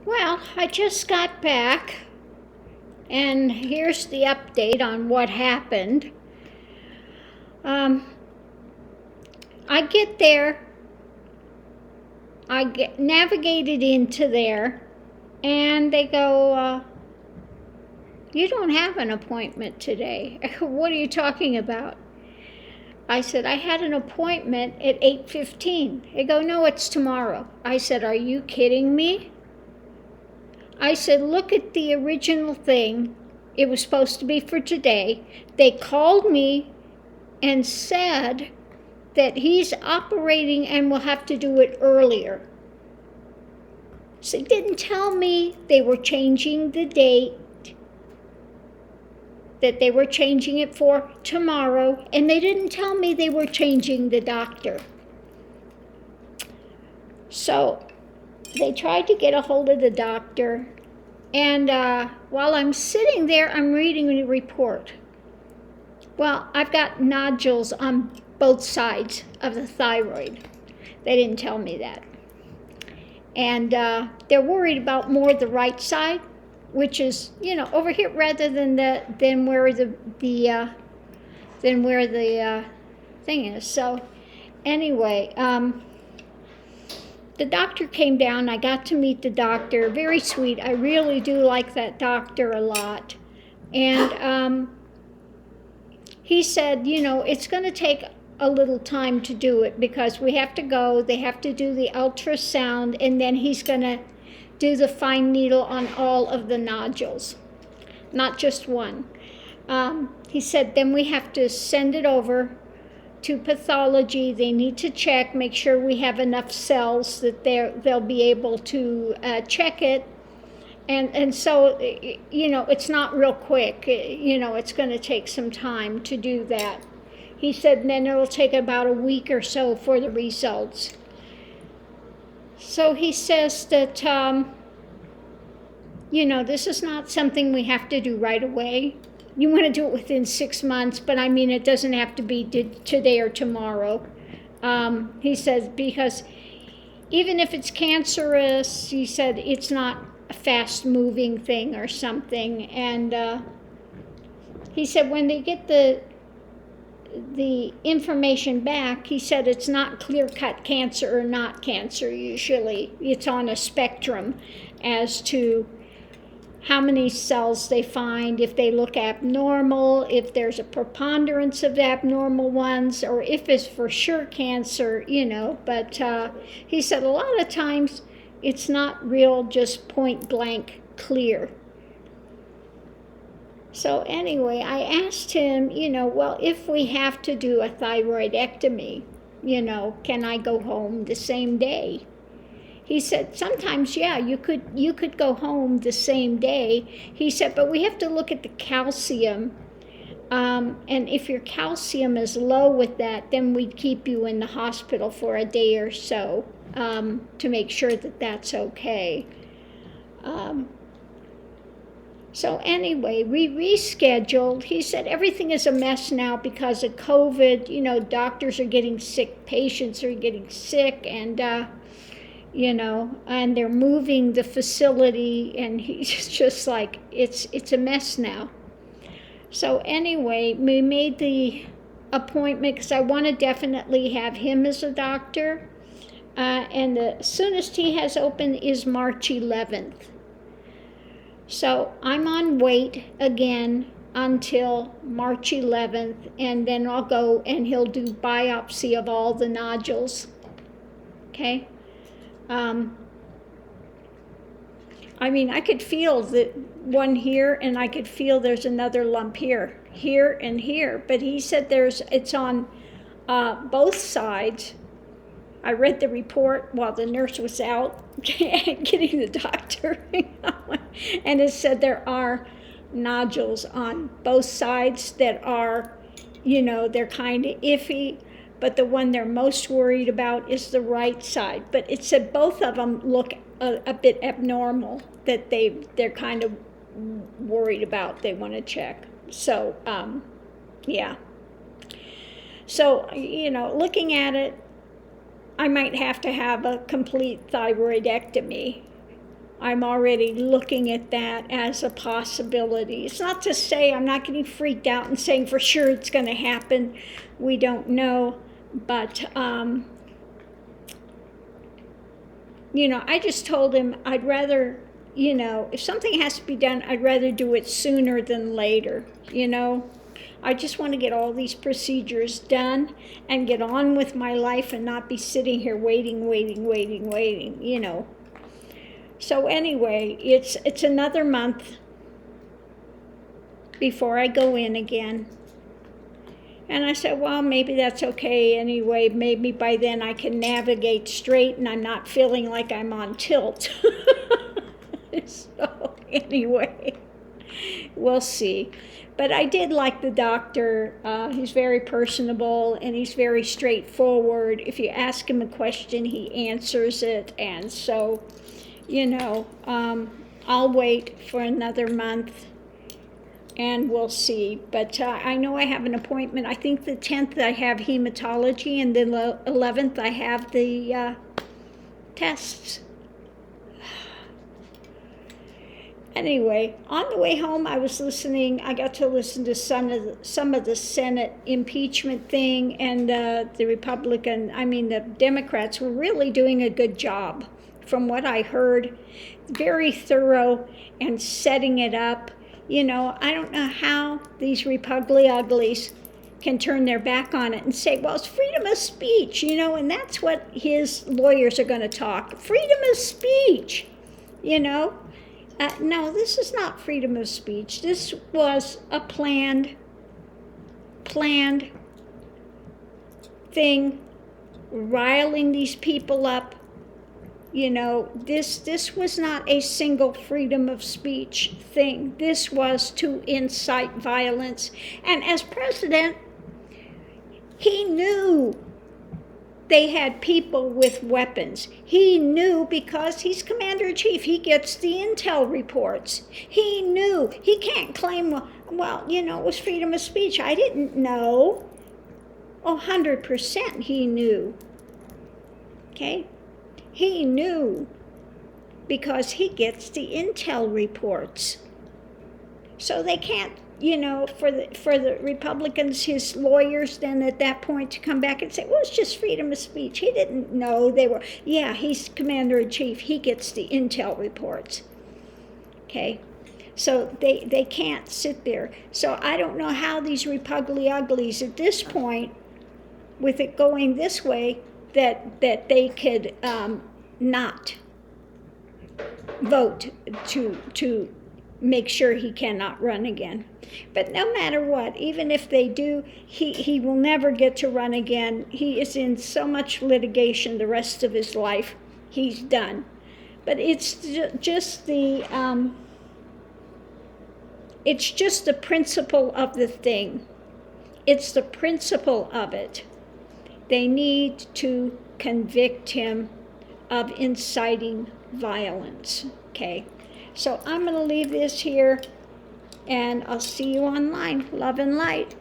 Well, I just got back, and here's the update on what happened. I get there, navigated into there, and they go, you don't have an appointment today. What are you talking about? I said, I had an appointment at 8:15. They go, no, it's tomorrow. I said, are you kidding me? I said, look at the original thing. It was supposed to be for today. They called me and said that he's operating and will have to do it earlier. So they didn't tell me they were changing the date, that they were changing it for tomorrow, and they didn't tell me they were changing the doctor. So they tried to get a hold of the doctor, and while I'm sitting there, I'm reading the report. Well, I've got nodules on both sides of the thyroid. They didn't tell me that. And they're worried about more the right side, which is, over here rather than where the thing is. So anyway, the doctor came down. I got to meet the doctor. Very sweet. I really do like that doctor a lot. And he said, it's going to take a little time to do it because we have to go. They have to do the ultrasound, and then he's going to do the fine needle on all of the nodules, not just one. He said, then we have to send it over to pathology. They need to check, make sure we have enough cells that they'll be able to check it. And so, it's not real quick. It's going to take some time to do that. He said then it'll take about a week or so for the results. So he says that, this is not something we have to do right away. You want to do it within 6 months, but I mean, it doesn't have to be today or tomorrow. He says, because even if it's cancerous, he said it's not a fast-moving thing or something. And he said when they get the information back, he said it's not clear-cut cancer or not cancer usually. It's on a spectrum as to how many cells they find, if they look abnormal, if there's a preponderance of abnormal ones, or if it's for sure cancer, But he said a lot of times it's not real, just point blank clear. So anyway, I asked him, well, if we have to do a thyroidectomy, can I go home the same day? He said, sometimes, yeah, you could go home the same day. He said, but we have to look at the calcium. And if your calcium is low with that, then we'd keep you in the hospital for a day or so to make sure that that's okay. So anyway, we rescheduled. He said everything is a mess now because of COVID. Doctors are getting sick, patients are getting sick, and and they're moving the facility, and he's just like, it's a mess now. So anyway, we made the appointment because I want to definitely have him as a doctor. And the soonest he has open is March 11th. So I'm on wait again until March 11th, and then I'll go and he'll do biopsy of all the nodules. Okay? I could feel that one here, and I could feel there's another lump here, and here. But he said it's on both sides. I read the report while the nurse was out getting the doctor, and it said there are nodules on both sides that are, they're kind of iffy, but the one they're most worried about is the right side. But it said both of them look a bit abnormal, that they're kind of worried about, they want to check. So, yeah. So, looking at it, I might have to have a complete thyroidectomy. I'm already looking at that as a possibility. It's not to say I'm not getting freaked out and saying for sure it's going to happen. We don't know. But, I just told him I'd rather, if something has to be done, I'd rather do it sooner than later, I just want to get all these procedures done and get on with my life and not be sitting here waiting. So anyway, it's another month before I go in again. And I said, well, maybe that's okay anyway. Maybe by then I can navigate straight and I'm not feeling like I'm on tilt. So anyway, we'll see. But I did like the doctor. He's very personable and he's very straightforward. If you ask him a question, he answers it. And so, I'll wait for another month and we'll see. But I know I have an appointment. I think the 10th I have hematology and then the 11th I have the tests. Anyway, on the way home, I got to listen to some of the Senate impeachment thing, and the Democrats were really doing a good job, from what I heard. Very thorough and setting it up. I don't know how these Republic-uglies can turn their back on it and say, well, it's freedom of speech, and that's what his lawyers are going to talk. Freedom of speech, No, this is not freedom of speech. This was a planned thing, riling these people up. This was not a single freedom of speech thing. This was to incite violence. And as president, he knew they had people with weapons. He knew because he's commander-in-chief. He gets the intel reports. He knew. He can't claim, well, it was freedom of speech. I didn't know. 100% he knew. Okay? He knew because he gets the intel reports. So they can't, for the Republicans, his lawyers, then at that point to come back and say, well, it's just freedom of speech. He didn't know they were, he's commander-in-chief. He gets the intel reports. Okay? So they can't sit there. So I don't know how these Republic-uglies at this point, with it going this way, that they could not vote to make sure he cannot run again. But no matter what, even if they do, he will never get to run again. He is in so much litigation the rest of his life. He's done. But it's just the principle of the thing. It's the principle of it. They need to convict him of inciting violence. Okay. So I'm going to leave this here, and I'll see you online. Love and light.